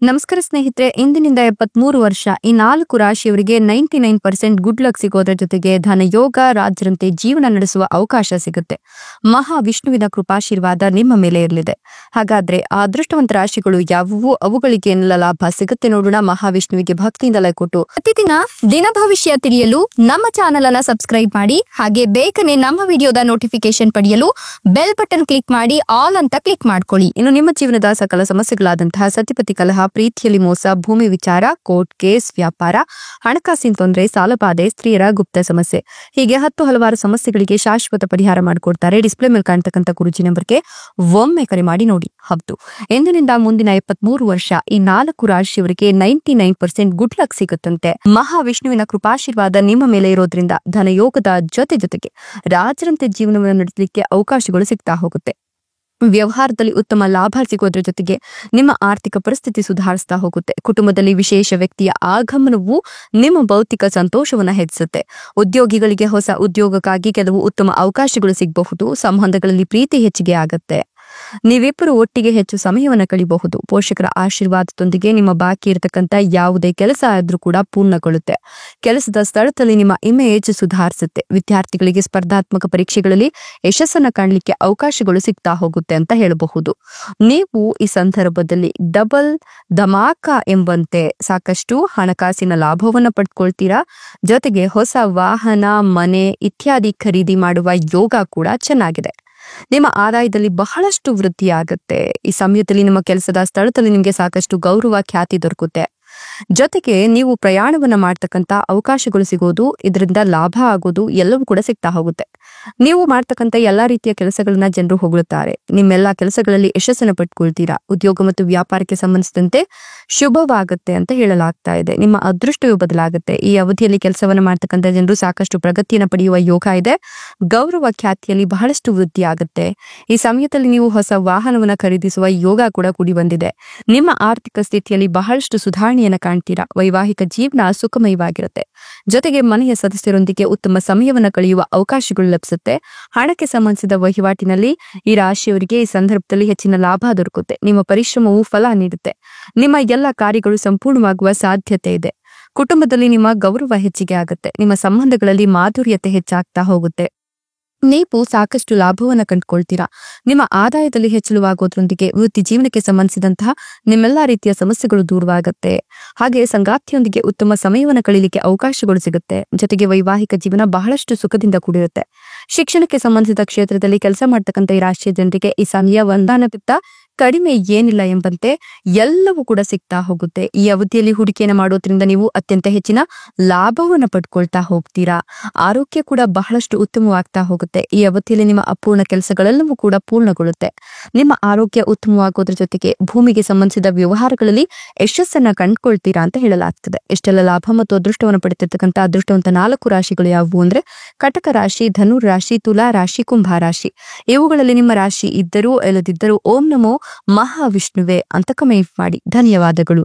ನಮಸ್ಕಾರ ಸ್ನೇಹಿತರೆ, ಇಂದಿನಿಂದ 73 ವರ್ಷ ಈ 4 ರಾಶಿಯವರಿಗೆ 99% ಗುಡ್ ಲಕ್ ಸಿಗೋದ್ರ ಜೊತೆಗೆ ಧನಯೋಗ, ರಾಜರಂತೆ ಜೀವನ ನಡೆಸುವ ಅವಕಾಶ ಸಿಗುತ್ತೆ. ಮಹಾವಿಷ್ಣುವಿನ ಕೃಪಾಶೀರ್ವಾದ ನಿಮ್ಮ ಮೇಲೆ ಇರಲಿದೆ. ಹಾಗಾದ್ರೆ ಆ ಅದೃಷ್ಟವಂತ ರಾಶಿಗಳು ಯಾವುವು, ಅವುಗಳಿಗೆ ಏನೆಲ್ಲ ಲಾಭ ಸಿಗುತ್ತೆ ನೋಡೋಣ. ಮಹಾವಿಷ್ಣುವಿಗೆ ಭಕ್ತಿಯಿಂದಲೇ ಕೊಟ್ಟು ಪ್ರತಿದಿನ ದಿನ ಭವಿಷ್ಯ ತಿಳಿಯಲು ನಮ್ಮ ಚಾನೆಲ್ ಅನ್ನ ಸಬ್ಸ್ಕ್ರೈಬ್ ಮಾಡಿ. ಹಾಗೆ ಬೇಗನೆ ನಮ್ಮ ವಿಡಿಯೋದ ನೋಟಿಫಿಕೇಶನ್ ಪಡೆಯಲು ಬೆಲ್ ಬಟನ್ ಕ್ಲಿಕ್ ಮಾಡಿ ಆಲ್ ಅಂತ ಕ್ಲಿಕ್ ಮಾಡ್ಕೊಳ್ಳಿ. ಇನ್ನು ನಿಮ್ಮ ಜೀವನದ ಸಕಲ ಸಮಸ್ಯೆಗಳಾದಂತಹ ಸತಿಪತಿ ಕಲಹ, ಪ್ರೀತಿಯಲ್ಲಿ ಮೋಸ, ಭೂಮಿ ವಿಚಾರ, ಕೋರ್ಟ್ ಕೇಸ್, ವ್ಯಾಪಾರ, ಹಣಕಾಸಿನ ತೊಂದರೆ, ಸಾಲಬಾಧೆ, ಸ್ತ್ರೀಯರ ಗುಪ್ತ ಸಮಸ್ಯೆ, ಹೀಗೆ ಹಲವಾರು ಸಮಸ್ಯೆಗಳಿಗೆ ಶಾಶ್ವತ ಪರಿಹಾರ ಮಾಡಿಕೊಡ್ತಾರೆ. ಡಿಸ್ಪ್ಲೇ ಮೇಲೆ ಕಾಣ್ತಕ್ಕಂಥ ಗುರುಜಿ ನಂಬರ್ಗೆ ಒಮ್ಮೆ ಕರೆ ಮಾಡಿ ನೋಡಿ. ಹೌದು, ಎಂದಿನಿಂದ ಮುಂದಿನ 73 ವರ್ಷ ಈ 4 ರಾಶಿಯವರಿಗೆ 99% ಗುಡ್ ಲಕ್ ಸಿಗುತ್ತಂತೆ. ಮಹಾವಿಷ್ಣುವಿನ ಕೃಪಾಶೀರ್ವಾದ ನಿಮ್ಮ ಮೇಲೆ ಇರೋದ್ರಿಂದ ಧನಯೋಗದ ಜೊತೆಗೆ ರಾಜರಂತೆ ಜೀವನವನ್ನು ನಡೆಸಲಿಕ್ಕೆ ಅವಕಾಶಗಳು ಸಿಗ್ತಾ ಹೋಗುತ್ತೆ. ವ್ಯವಹಾರದಲ್ಲಿ ಉತ್ತಮ ಲಾಭ ಸಿಗೋದ್ರ ಜೊತೆಗೆ ನಿಮ್ಮ ಆರ್ಥಿಕ ಪರಿಸ್ಥಿತಿ ಸುಧಾರಿಸ್ತಾ ಹೋಗುತ್ತೆ. ಕುಟುಂಬದಲ್ಲಿ ವಿಶೇಷ ವ್ಯಕ್ತಿಯ ಆಗಮನವು ನಿಮ್ಮ ಭೌತಿಕ ಸಂತೋಷವನ್ನ ಹೆಚ್ಚಿಸುತ್ತೆ. ಉದ್ಯೋಗಿಗಳಿಗೆ ಹೊಸ ಉದ್ಯೋಗಕ್ಕಾಗಿ ಕೆಲವು ಉತ್ತಮ ಅವಕಾಶಗಳು ಸಿಗಬಹುದು. ಸಂಬಂಧಗಳಲ್ಲಿ ಪ್ರೀತಿ ಹೆಚ್ಚಿಗೆ ಆಗತ್ತೆ. ನೀವಿಬ್ಬರು ಒಟ್ಟಿಗೆ ಹೆಚ್ಚು ಸಮಯವನ್ನ ಕಳಿಬಹುದು. ಪೋಷಕರ ಆಶೀರ್ವಾದದೊಂದಿಗೆ ನಿಮ್ಮ ಬಾಕಿ ಇರತಕ್ಕಂತ ಯಾವುದೇ ಕೆಲಸ ಆದ್ರೂ ಕೂಡ ಪೂರ್ಣಗೊಳ್ಳುತ್ತೆ. ಕೆಲಸದ ಸ್ಥಳದಲ್ಲಿ ನಿಮ್ಮ ಇಮೇಜ್ ಸುಧಾರಿಸುತ್ತೆ. ವಿದ್ಯಾರ್ಥಿಗಳಿಗೆ ಸ್ಪರ್ಧಾತ್ಮಕ ಪರೀಕ್ಷೆಗಳಲ್ಲಿ ಯಶಸ್ಸನ್ನ ಕಾಣಲಿಕ್ಕೆ ಅವಕಾಶಗಳು ಸಿಗ್ತಾ ಹೋಗುತ್ತೆ ಅಂತ ಹೇಳಬಹುದು. ನೀವು ಈ ಸಂದರ್ಭದಲ್ಲಿ ಡಬಲ್ ಧಮಾಕ ಎಂಬಂತೆ ಸಾಕಷ್ಟು ಹಣಕಾಸಿನ ಲಾಭವನ್ನ ಪಡ್ಕೊಳ್ತೀರಾ. ಜೊತೆಗೆ ಹೊಸ ವಾಹನ, ಮನೆ ಇತ್ಯಾದಿ ಖರೀದಿ ಮಾಡುವ ಯೋಗ ಕೂಡ ಚೆನ್ನಾಗಿದೆ. ನಿಮ್ಮ ಆದಾಯದಲ್ಲಿ ಬಹಳಷ್ಟು ವೃದ್ಧಿಯಾಗುತ್ತೆ. ಈ ಸಮಯದಲ್ಲಿ ನಿಮ್ಮ ಕೆಲಸದ ಸ್ಥಳದಲ್ಲಿ ನಿಮಗೆ ಸಾಕಷ್ಟು ಗೌರವ, ಖ್ಯಾತಿ ದೊರಕುತ್ತೆ. ಜೊತೆಗೆ ನೀವು ಪ್ರಯಾಣವನ್ನ ಮಾಡ್ತಕ್ಕಂತ ಅವಕಾಶಗಳು ಸಿಗೋದು, ಇದರಿಂದ ಲಾಭ ಆಗೋದು ಎಲ್ಲವೂ ಕೂಡ ಸಿಗ್ತಾ ಹೋಗುತ್ತೆ. ನೀವು ಮಾಡ್ತಕ್ಕಂಥ ಎಲ್ಲಾ ರೀತಿಯ ಕೆಲಸಗಳನ್ನ ಜನರು ಹೊಗಳುತ್ತಾರೆ. ನಿಮ್ಮೆಲ್ಲಾ ಕೆಲಸಗಳಲ್ಲಿ ಯಶಸ್ಸನ್ನು ಪಡ್ಕೊಳ್ತೀರಾ. ಉದ್ಯೋಗ ಮತ್ತು ವ್ಯಾಪಾರಕ್ಕೆ ಸಂಬಂಧಿಸಿದಂತೆ ಶುಭವಾಗುತ್ತೆ ಅಂತ ಹೇಳಲಾಗ್ತಾ ಇದೆ. ನಿಮ್ಮ ಅದೃಷ್ಟವೂ ಬದಲಾಗುತ್ತೆ. ಈ ಅವಧಿಯಲ್ಲಿ ಕೆಲಸವನ್ನ ಮಾಡ್ತಕ್ಕಂಥ ಜನರು ಸಾಕಷ್ಟು ಪ್ರಗತಿಯನ್ನು ಪಡೆಯುವ ಯೋಗ ಇದೆ. ಗೌರವ, ಖ್ಯಾತಿಯಲ್ಲಿ ಬಹಳಷ್ಟು ವೃದ್ಧಿ ಆಗುತ್ತೆ. ಈ ಸಮಯದಲ್ಲಿ ನೀವು ಹೊಸ ವಾಹನವನ್ನ ಖರೀದಿಸುವ ಯೋಗ ಕೂಡ ಕೂಡಿ ಬಂದಿದೆ. ನಿಮ್ಮ ಆರ್ಥಿಕ ಸ್ಥಿತಿಯಲ್ಲಿ ಬಹಳಷ್ಟು ಸುಧಾರಣೆಯನ್ನ ಕಾಣ್ತೀರಾ. ವೈವಾಹಿಕ ಜೀವನ ಸುಖಮಯವಾಗಿರುತ್ತೆ. ಜೊತೆಗೆ ಮನೆಯ ಸದಸ್ಯರೊಂದಿಗೆ ಉತ್ತಮ ಸಮಯವನ್ನ ಕಳೆಯುವ ಅವಕಾಶಗಳು ಲಭಿಸುತ್ತೆ. ಹಣಕ್ಕೆ ಸಂಬಂಧಿಸಿದ ವಹಿವಾಟಿನಲ್ಲಿ ಈ ರಾಶಿಯವರಿಗೆ ಈ ಸಂದರ್ಭದಲ್ಲಿ ಹೆಚ್ಚಿನ ಲಾಭ ದೊರಕುತ್ತೆ. ನಿಮ್ಮ ಪರಿಶ್ರಮವು ಫಲ ನೀಡುತ್ತೆ. ನಿಮ್ಮ ಎಲ್ಲ ಕಾರ್ಯಗಳು ಸಂಪೂರ್ಣವಾಗುವ ಸಾಧ್ಯತೆ ಇದೆ. ಕುಟುಂಬದಲ್ಲಿ ನಿಮ್ಮ ಗೌರವ ಹೆಚ್ಚಿಗೆ ಆಗುತ್ತೆ. ನಿಮ್ಮ ಸಂಬಂಧಗಳಲ್ಲಿ ಮಾಧುರ್ಯತೆ ಹೆಚ್ಚಾಗ್ತಾ ಹೋಗುತ್ತೆ. ನೀವು ಸಾಕಷ್ಟು ಲಾಭವನ್ನ ಕಂಡುಕೊಳ್ತೀರಾ. ನಿಮ್ಮ ಆದಾಯದಲ್ಲಿ ಹೆಚ್ಚಳವಾಗೋದ್ರೊಂದಿಗೆ ವೃತ್ತಿ ಜೀವನಕ್ಕೆ ಸಂಬಂಧಿಸಿದಂತಹ ನಿಮ್ಮೆಲ್ಲಾ ರೀತಿಯ ಸಮಸ್ಯೆಗಳು ದೂರವಾಗುತ್ತೆ. ಹಾಗೆ ಸಂಗಾತಿಯೊಂದಿಗೆ ಉತ್ತಮ ಸಮಯವನ್ನ ಕಳೀಲಿಕ್ಕೆ ಅವಕಾಶಗಳು ಸಿಗುತ್ತೆ. ಜೊತೆಗೆ ವೈವಾಹಿಕ ಜೀವನ ಬಹಳಷ್ಟು ಸುಖದಿಂದ ಕೂಡಿರುತ್ತೆ. ಶಿಕ್ಷಣಕ್ಕೆ ಸಂಬಂಧಿಸಿದ ಕ್ಷೇತ್ರದಲ್ಲಿ ಕೆಲಸ ಮಾಡ್ತಕ್ಕಂಥ ಈ ರಾಶಿಯ ಜನರಿಗೆ ಈ ಸಮಯ ಒಂದಾನಕ್ಕಿಂತ ಕಡಿಮೆ ಏನಿಲ್ಲ ಎಂಬಂತೆ ಎಲ್ಲವೂ ಕೂಡ ಸಿಗ್ತಾ ಹೋಗುತ್ತೆ. ಈ ಅವಧಿಯಲ್ಲಿ ಹೂಡಿಕೆಯನ್ನು ಮಾಡೋದ್ರಿಂದ ನೀವು ಅತ್ಯಂತ ಹೆಚ್ಚಿನ ಲಾಭವನ್ನ ಪಡ್ಕೊಳ್ತಾ ಹೋಗ್ತೀರಾ. ಆರೋಗ್ಯ ಕೂಡ ಬಹಳಷ್ಟು ಉತ್ತಮವಾಗ್ತಾ ಹೋಗುತ್ತೆ. ಈ ಅವಧಿಯಲ್ಲಿ ನಿಮ್ಮ ಅಪೂರ್ಣ ಕೆಲಸಗಳೆಲ್ಲವೂ ಕೂಡ ಪೂರ್ಣಗೊಳ್ಳುತ್ತೆ. ನಿಮ್ಮ ಆರೋಗ್ಯ ಉತ್ತಮವಾಗೋದ್ರ ಜೊತೆಗೆ ಭೂಮಿಗೆ ಸಂಬಂಧಿಸಿದ ವ್ಯವಹಾರಗಳಲ್ಲಿ ಯಶಸ್ಸನ್ನ ಕಂಡುಕೊಳ್ತೀರಾ ಅಂತ ಹೇಳಲಾಗ್ತದೆ. ಇಷ್ಟೆಲ್ಲ ಲಾಭ ಮತ್ತು ಅದೃಷ್ಟವನ್ನು ಪಡೆದಿರ್ತಕ್ಕಂಥ ಅದೃಷ್ಟವಂತ 4 ರಾಶಿಗಳು ಯಾವುವು ಅಂದ್ರೆ ಕಟಕ ರಾಶಿ, ಧನುರ್ ರಾಶಿ, ತುಲಾ ರಾಶಿ, ಕುಂಭ ರಾಶಿ. ಇವುಗಳಲ್ಲಿ ನಿಮ್ಮ ರಾಶಿ ಇದ್ದರೂ ಇಲ್ಲದಿದ್ದರೂ ಓಂ ನಮೋ ಮಹಾವಿಷ್ಣುವೆ ಅಂತ ಕಮೆಂಟ್ ಮಾಡಿ. ಧನ್ಯವಾದಗಳು.